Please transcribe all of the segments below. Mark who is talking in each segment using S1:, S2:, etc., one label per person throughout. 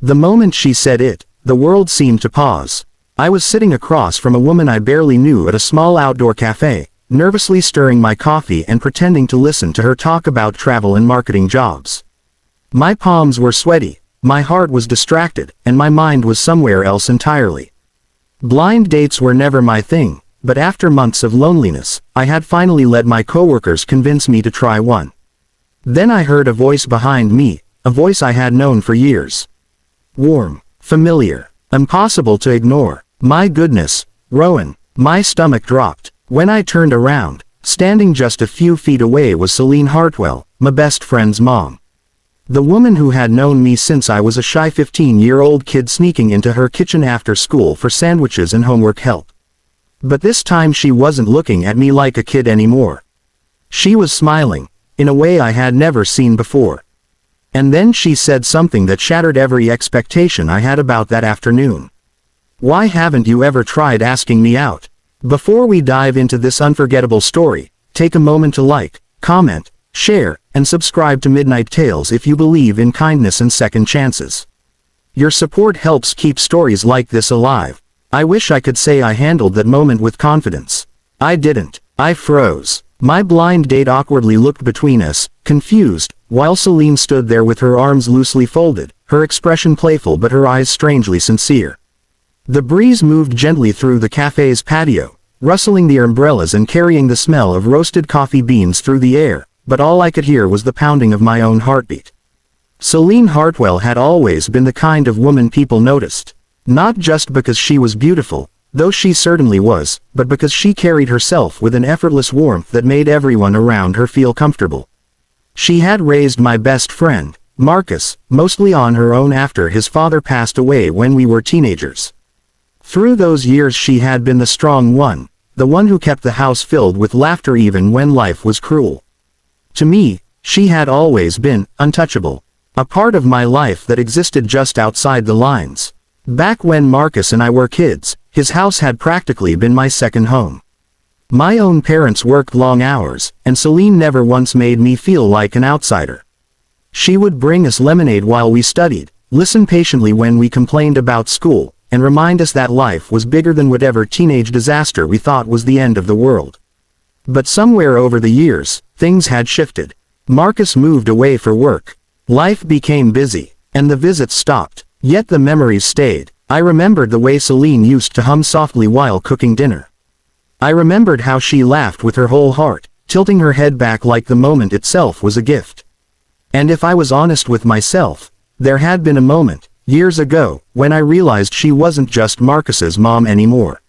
S1: The moment she said it, the world seemed to pause. I was sitting across from a woman I barely knew at a small outdoor cafe, nervously stirring my coffee and pretending to listen to her talk about travel and marketing jobs. My palms were sweaty, my heart was distracted, and my mind was somewhere else entirely. Blind dates were never my thing, but after months of loneliness, I had finally let my coworkers convince me to try one. Then I heard a voice behind me, a voice I had known for years. Warm, familiar, impossible to ignore. My goodness, Rowan. My stomach dropped. When I turned around, standing just a few feet away was Celine Hartwell, my best friend's mom. The woman who had known me since I was a shy 15-year-old kid sneaking into her kitchen after school for sandwiches and homework help. But this time she wasn't looking at me like a kid anymore. She was smiling, in a way I had never seen before. And then she said something that shattered every expectation I had about that afternoon. Why haven't you ever tried asking me out? Before we dive into this unforgettable story, take a moment to like, comment, share, and subscribe to Midnight Tales if you believe in kindness and second chances. Your support helps keep stories like this alive. I wish I could say I handled that moment with confidence. I didn't. I froze. My blind date awkwardly looked between us, confused, while Celine stood there with her arms loosely folded, her expression playful but her eyes strangely sincere. The breeze moved gently through the cafe's patio, rustling the umbrellas and carrying the smell of roasted coffee beans through the air, but all I could hear was the pounding of my own heartbeat. Celine Hartwell had always been the kind of woman people noticed. Not just because she was beautiful, though she certainly was, but because she carried herself with an effortless warmth that made everyone around her feel comfortable. She had raised my best friend, Marcus, mostly on her own after his father passed away when we were teenagers. Through those years she had been the strong one, the one who kept the house filled with laughter even when life was cruel. To me, she had always been untouchable, a part of my life that existed just outside the lines. Back when Marcus and I were kids, his house had practically been my second home. My own parents worked long hours, and Celine never once made me feel like an outsider. She would bring us lemonade while we studied, listen patiently when we complained about school, and remind us that life was bigger than whatever teenage disaster we thought was the end of the world. But somewhere over the years, things had shifted. Marcus moved away for work. Life became busy, and the visits stopped. Yet the memories stayed. I remembered the way Celine used to hum softly while cooking dinner. I remembered how she laughed with her whole heart, tilting her head back like the moment itself was a gift. And if I was honest with myself, there had been a moment, years ago, when I realized she wasn't just Marcus's mom anymore.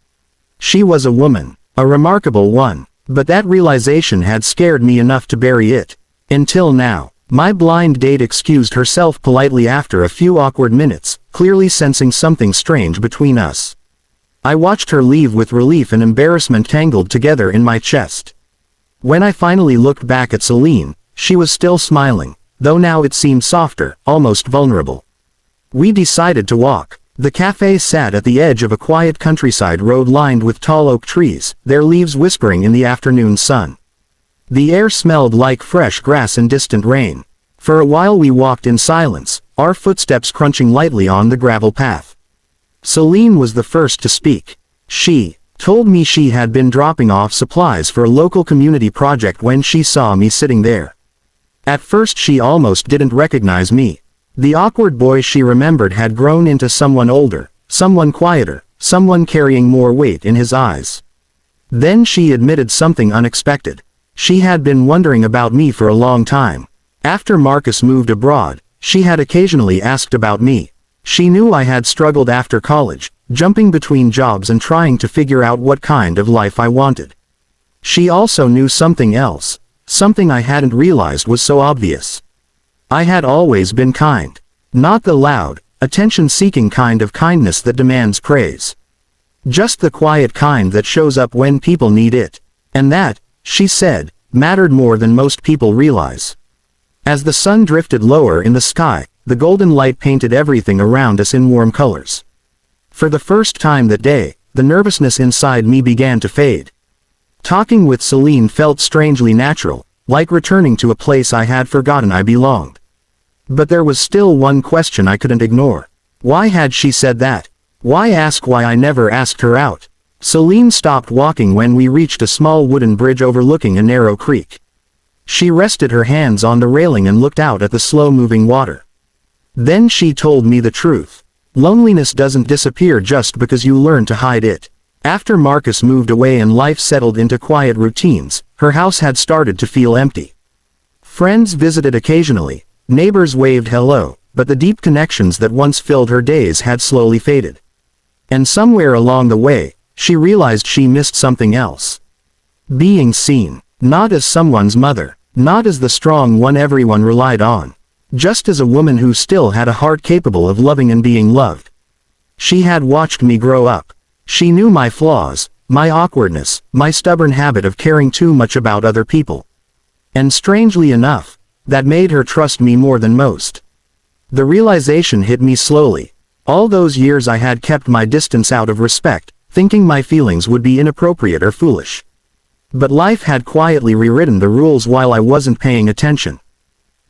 S1: She was a woman, a remarkable one, but that realization had scared me enough to bury it. Until now. My blind date excused herself politely after a few awkward minutes, clearly sensing something strange between us. I watched her leave with relief and embarrassment tangled together in my chest. When I finally looked back at Celine, she was still smiling, though now it seemed softer, almost vulnerable. We decided to walk. The cafe sat at the edge of a quiet countryside road lined with tall oak trees, their leaves whispering in the afternoon sun. The air smelled like fresh grass and distant rain. For a while we walked in silence, our footsteps crunching lightly on the gravel path. Celine was the first to speak. She told me she had been dropping off supplies for a local community project when she saw me sitting there. At first she almost didn't recognize me. The awkward boy she remembered had grown into someone older, someone quieter, someone carrying more weight in his eyes. Then she admitted something unexpected. She had been wondering about me for a long time. After Marcus moved abroad, she had occasionally asked about me. She knew I had struggled after college, jumping between jobs and trying to figure out what kind of life I wanted. She also knew something else, something I hadn't realized was so obvious. I had always been kind. Not the loud, attention-seeking kind of kindness that demands praise. Just the quiet kind that shows up when people need it. And that, she said, mattered more than most people realize. As the sun drifted lower in the sky, the golden light painted everything around us in warm colors. For the first time that day, the nervousness inside me began to fade. Talking with Celine felt strangely natural, like returning to a place I had forgotten I belonged. But there was still one question I couldn't ignore. Why had she said that? Why ask why I never asked her out? Celine stopped walking when we reached a small wooden bridge overlooking a narrow creek. She rested her hands on the railing and looked out at the slow-moving water. Then she told me the truth. Loneliness doesn't disappear just because you learn to hide it. After Marcus moved away and life settled into quiet routines, her house had started to feel empty. Friends visited occasionally, neighbors waved hello, but the deep connections that once filled her days had slowly faded. And somewhere along the way, she realized she missed something else. Being seen, not as someone's mother, not as the strong one everyone relied on, just as a woman who still had a heart capable of loving and being loved. She had watched me grow up. She knew my flaws, my awkwardness, my stubborn habit of caring too much about other people. And strangely enough, that made her trust me more than most. The realization hit me slowly. All those years I had kept my distance out of respect, thinking my feelings would be inappropriate or foolish. But life had quietly rewritten the rules while I wasn't paying attention.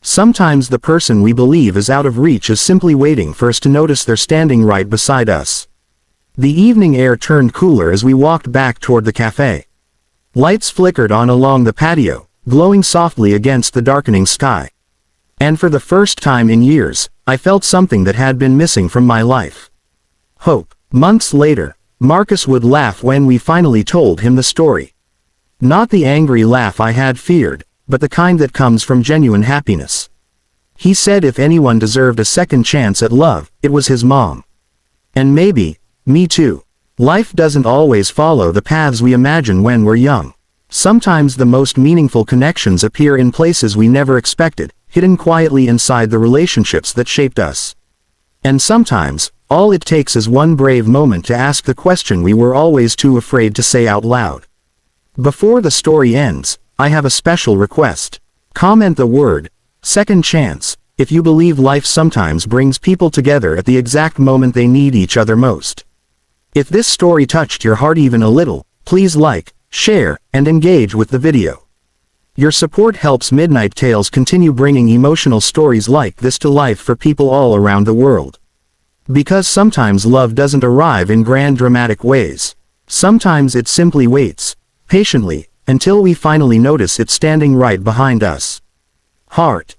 S1: Sometimes the person we believe is out of reach is simply waiting for us to notice they're standing right beside us. The evening air turned cooler as we walked back toward the cafe. Lights flickered on along the patio, glowing softly against the darkening sky. And for the first time in years, I felt something that had been missing from my life. Hope. Months later, Marcus would laugh when we finally told him the story. Not the angry laugh I had feared, but the kind that comes from genuine happiness. He said if anyone deserved a second chance at love, it was his mom. And maybe, me too. Life doesn't always follow the paths we imagine when we're young. Sometimes the most meaningful connections appear in places we never expected, hidden quietly inside the relationships that shaped us. And sometimes, all it takes is one brave moment to ask the question we were always too afraid to say out loud. Before the story ends, I have a special request. Comment the word, second chance, if you believe life sometimes brings people together at the exact moment they need each other most. If this story touched your heart even a little, please like, share, and engage with the video. Your support helps Midnight Tales continue bringing emotional stories like this to life for people all around the world. Because sometimes love doesn't arrive in grand dramatic ways. Sometimes it simply waits, patiently, until we finally notice it standing right behind us. Heart.